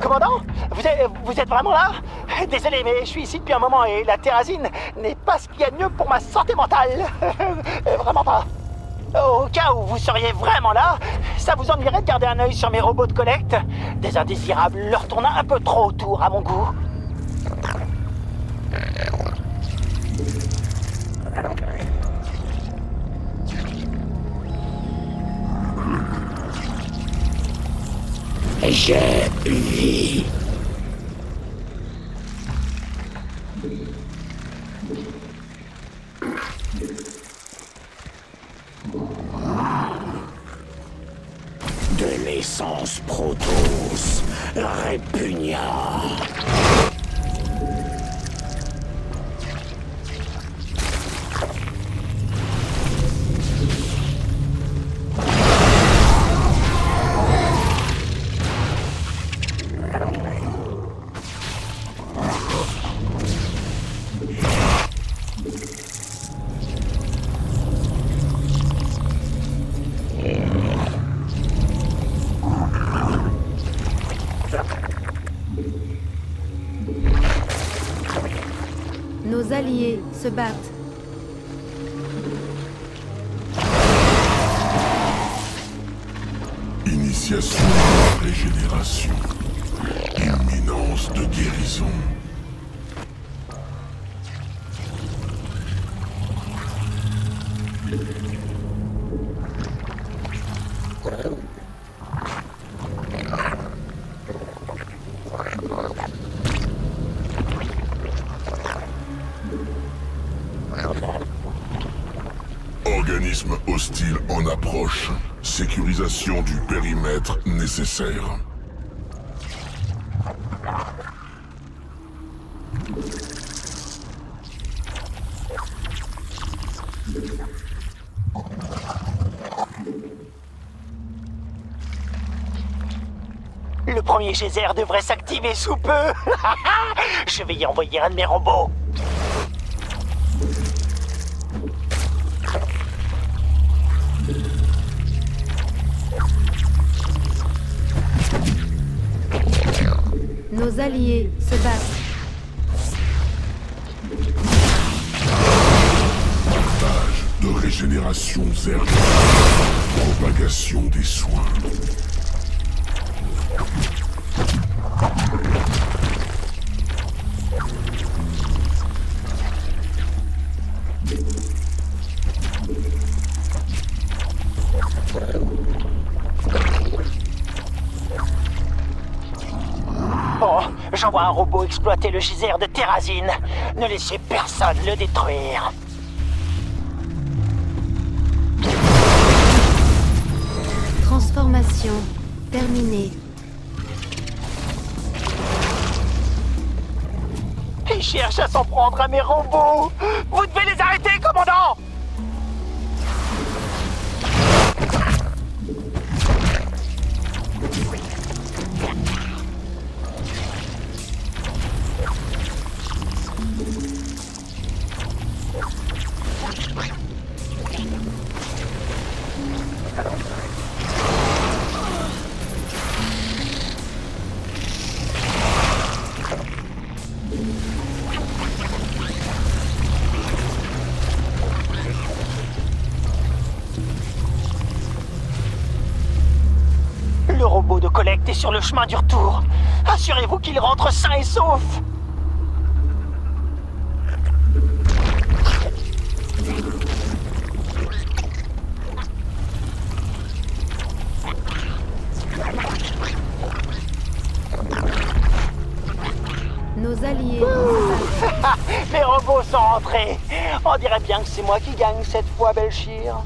Commandant, vous êtes vraiment là? Désolé, mais je suis ici depuis un moment et la terrazine n'est pas ce qu'il y a de mieux pour ma santé mentale. Vraiment pas. Au cas où vous seriez vraiment là, ça vous ennuierait de garder un œil sur mes robots de collecte? Des indésirables leur tournent un peu trop autour à mon goût. J'ai une vie. De l'essence Protoss répugnant. Nos alliés se battent. Initiation de la régénération. Imminence de guérison. Organisme hostile en approche. Sécurisation du périmètre nécessaire. Le premier geyser devrait s'activer sous peu. Je vais y envoyer un de mes robots. Nos alliés se battent. Partage de régénération zerg. Propagation des soins. Bon, j'envoie un robot exploiter le geyser de terrazine. Ne laissez personne le détruire. Transformation terminée. Ils cherchent à s'en prendre à mes robots. Vous devez les arrêter, commandant! Le robot de collecte est sur le chemin du retour. Assurez-vous qu'il rentre sain et sauf. Nos alliés se battent. Mes robots sont rentrés. On dirait bien que c'est moi qui gagne cette fois, Belchir.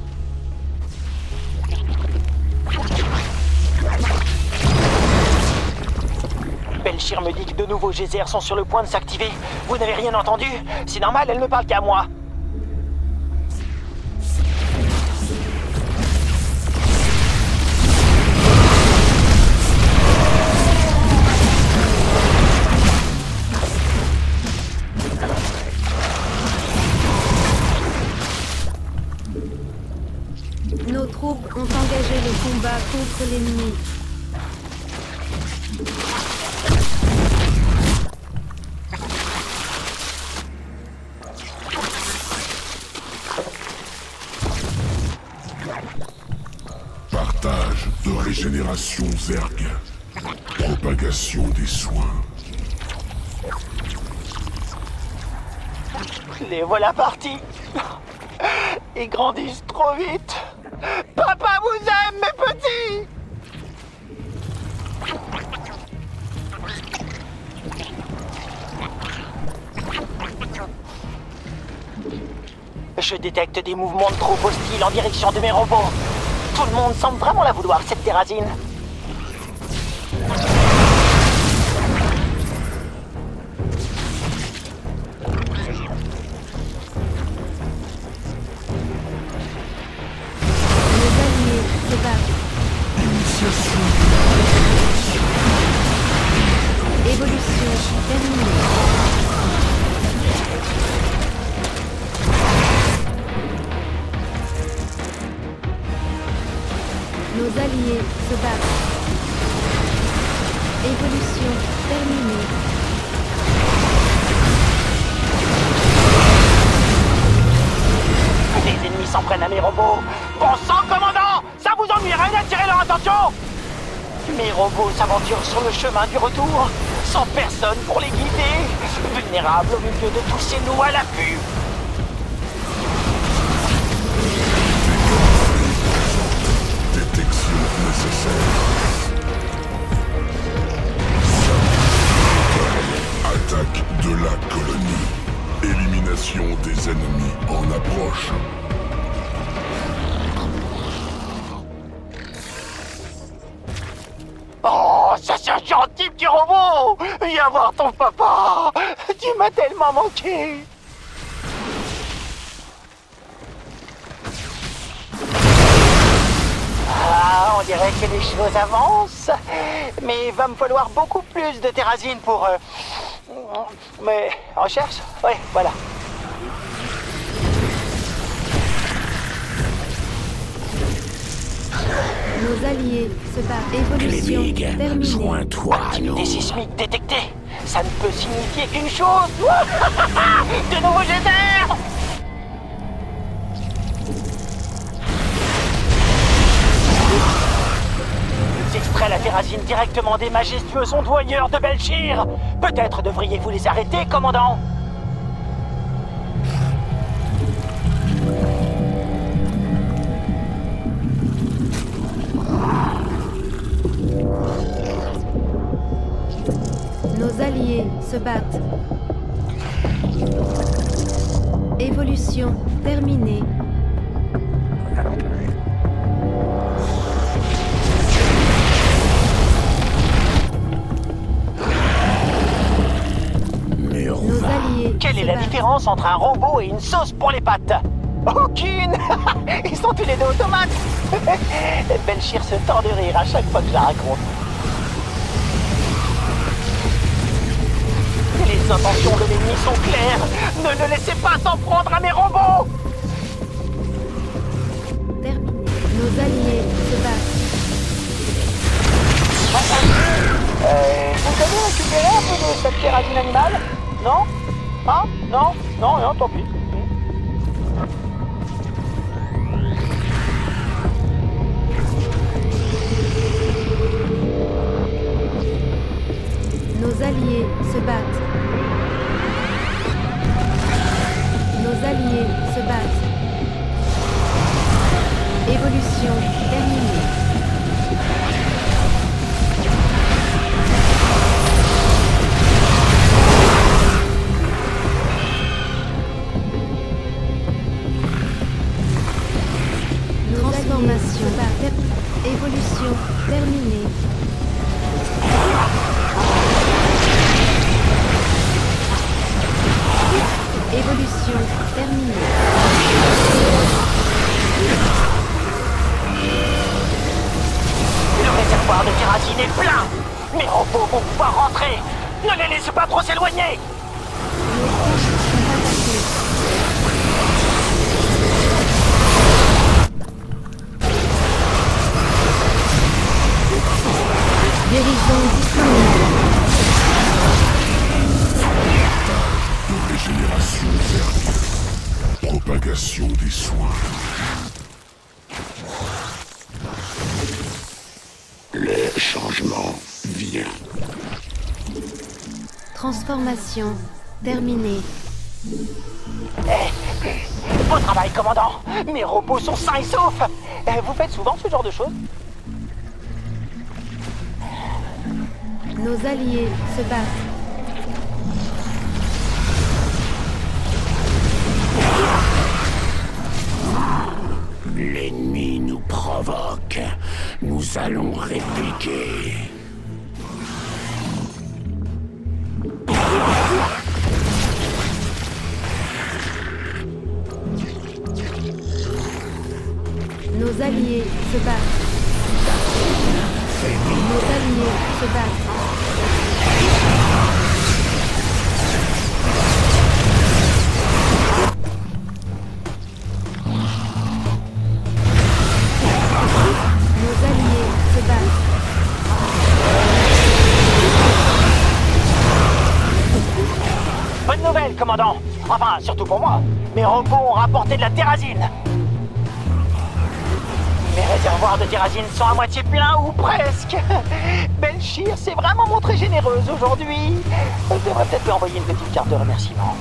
Belchir me dit que de nouveaux geysers sont sur le point de s'activer. Vous n'avez rien entendu? C'est normal, elle ne parle qu'à moi. Nos troupes ont engagé le combat contre l'ennemi. régénération Zerg. Propagation des soins. Les voilà partis. Ils grandissent trop vite. Papa vous aime, mes petits. Je détecte des mouvements de troupes hostiles en direction de mes robots. Tout le monde semble vraiment la vouloir, cette terrasine. Nos alliés se battent. Initiation. Évolution terminée. Nos alliés se battent. Évolution terminée. Les ennemis s'en prennent à mes robots. Bon sang, commandant! Ça vous ennuierait d'attirer leur attention? Mes robots s'aventurent sur le chemin du retour, sans personne pour les guider, vulnérables au milieu de tous ces loups à l'affût. Détection nécessaire. Attaque de la colonie. Élimination des ennemis en approche. Oh, ça c'est un gentil petit robot! Viens voir ton papa! Tu m'as tellement manqué! Ah, on dirait que les choses avancent. Mais il va me falloir beaucoup plus de terrasine pour... Mais... Recherche? Oui, voilà. Nos alliés se battent. Évolution Klimig, terminée. joins-toi à nous. Activité sismique détectée. Ça ne peut signifier qu'une chose. De nouveaux jets d'air. J'extrais la terrasine directement des majestueux ondoyeurs de Belchir. Peut-être devriez-vous les arrêter, commandant. Nos alliés se battent. Évolution terminée. Nos alliés Quelle se est la battent. différence entre un robot et une sauce pour les pâtes? Aucune. Ils sont tous les deux automates. Belchir se tord de rire à chaque fois que je la raconte. Les intentions de l'ennemi sont claires. Ne le laissez pas s'en prendre à mes robots. Terminé. Nos alliés se battent. Vous avez récupéré un peu de cette terrasine animale? Non? Hein? Non? Non, non, tant pis. Nos alliés se battent. Nos alliés se battent. Évolution terminée. Transformation. Évolution terminée. Évolution terminée. Le réservoir de terrasine est plein. Mes robots vont pouvoir rentrer. Ne les laissez pas trop s'éloigner. Nos troupes sont attaquées. Guérison disponible. De régénération Zerg. Propagation des soins. Le Transformation terminée. Bon travail, commandant. Mes robots sont sains et saufs. Vous faites souvent ce genre de choses? Nos alliés se battent. L'ennemi nous provoque. Nous allons répliquer. Nos alliés se battent. Nos alliés se battent. Nos alliés se battent. Bonne nouvelle, commandant. Enfin, surtout pour moi. Mes robots ont rapporté de la terrazine. Mes réservoirs de terrazine sont à moitié pleins ou presque. Belchir s'est vraiment montrée généreuse aujourd'hui. Je devrais peut-être lui envoyer une petite carte de remerciement.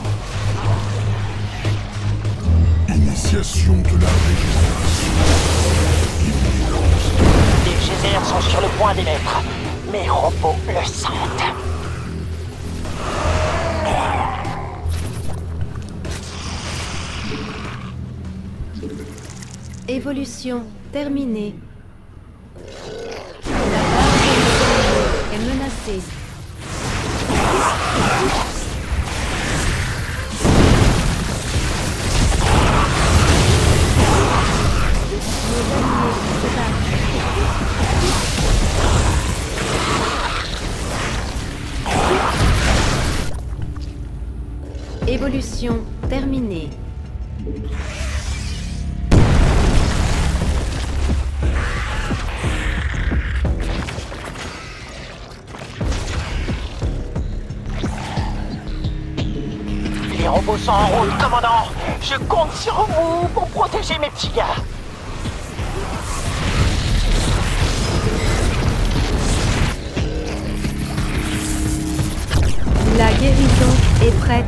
Initiation de la régénération. Les geysers sont sur le point d'émettre. Mes robots le sentent. Évolution terminée. La base de nos alliés est menacée. Nos alliés se battent. Évolution terminée. Les robots sont en route, commandant. Je compte sur vous pour protéger mes petits gars. La guérison est prête.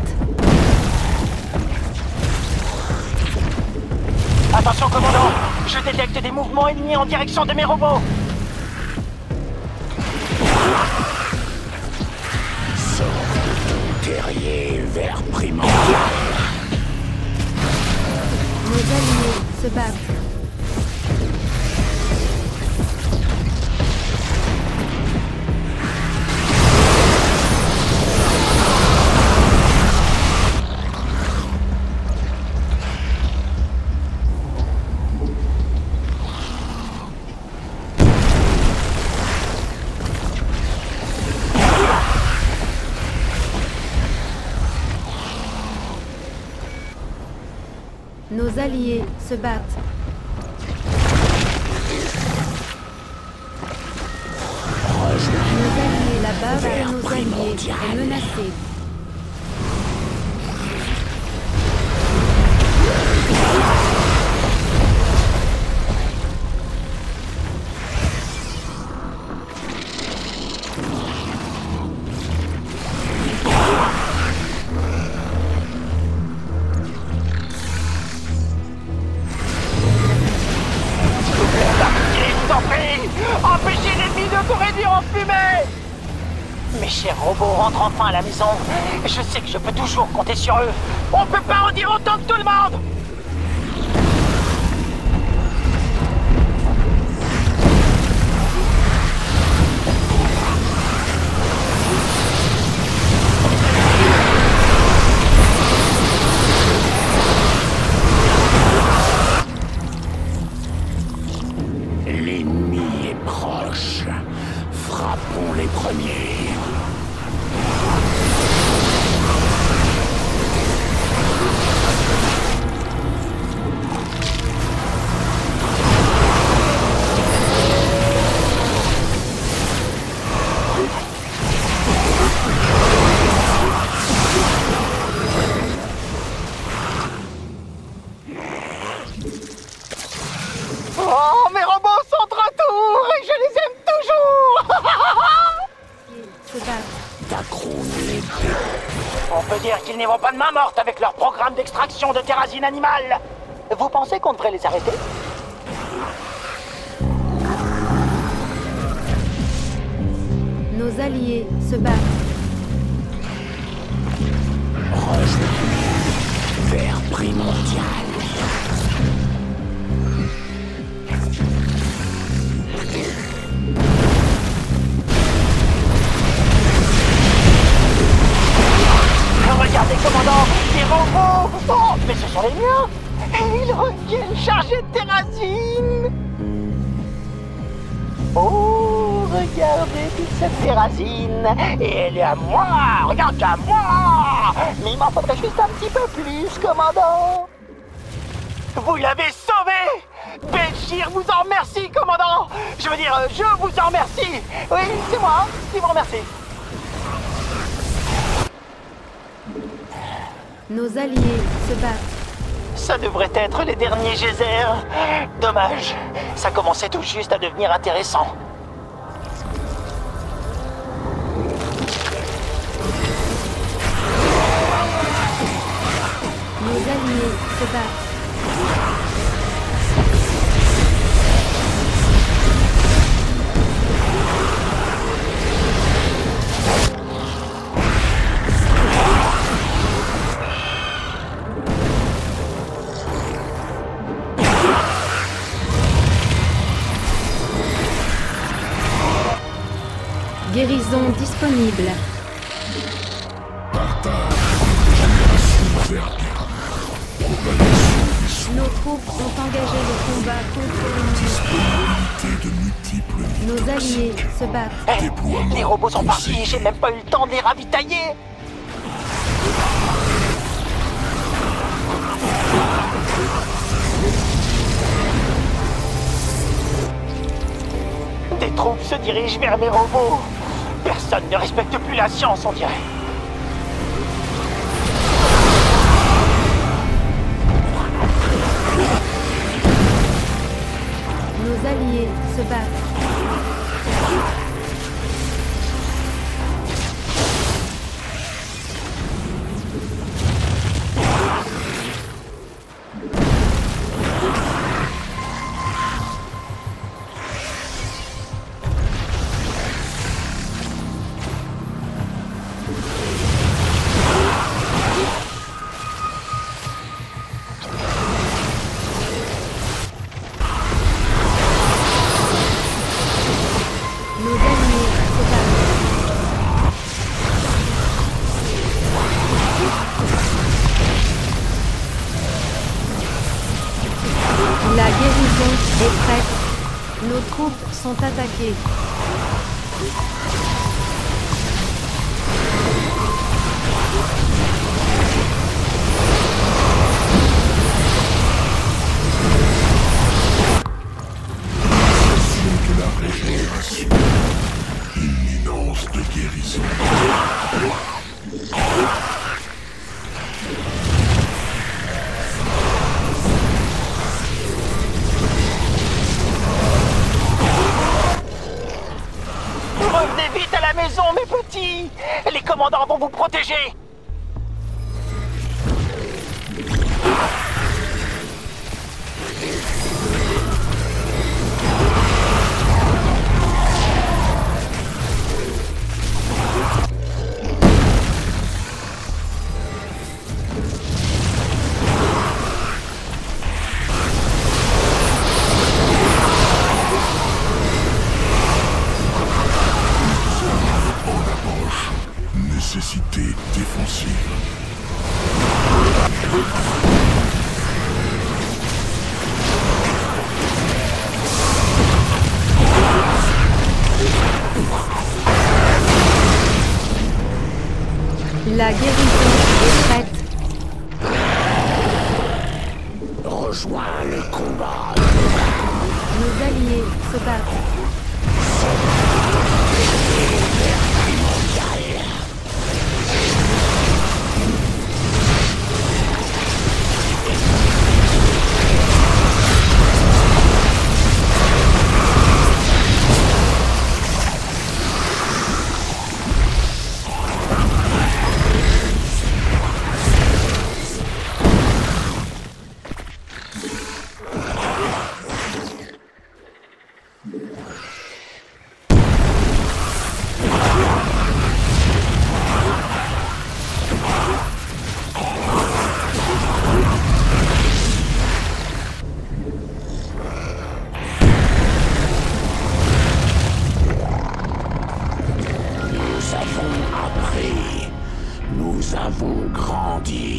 Attention, commandant. Je détecte des mouvements ennemis en direction de mes robots. Terrier vert primordial. Nos alliés se battent. Nos alliés se battent. Nos alliés, la base de nos alliés est menacée. Empêchez l'ennemi de vous réduire en fumée! Mes chers robots rentrent enfin à la maison. Je sais que je peux toujours compter sur eux. On peut pas en dire autant de tout le monde! L'ennemi est proche. Frappons les premiers. Dacron les dé... On peut dire qu'ils n'y vont pas de main morte avec leur programme d'extraction de terrasine animale. Vous pensez qu'on devrait les arrêter? Nos alliés se battent. Rejoins vers primordial. Regardez, commandant, des robots. Oh, mais ce sont les miens. Et ils reviennent chargés de terrasine. Oh, regardez toute cette terrasine. Et elle est à moi. Regarde, à moi. Mais il m'en faudrait juste un petit peu plus, commandant. Vous l'avez sauvé. Belchir vous en remercie, commandant. Je veux dire, je vous en remercie. Oui, c'est moi qui vous remercie. Nos alliés se battent. Ça devrait être les derniers geysers. Dommage, ça commençait tout juste à devenir intéressant. Nos alliés se battent. Guérison disponible. Nos troupes ont engagé le combat contre l'ennemi. Nos alliés se battent. Les robots sont partis, j'ai même pas eu le temps de les ravitailler. Des troupes se dirigent vers mes robots. Personne ne respecte plus la science, on dirait. Nos alliés se battent. La guérison est prête. Nos troupes sont attaquées. Signe de la régénération. Imminence de guérison. Revenez vite à la maison, mes petits. Les commandants vont vous protéger. Nécessité défensive. La guérison est prête. Rejoins le combat. Nos alliés se battent. Nous avons grandi.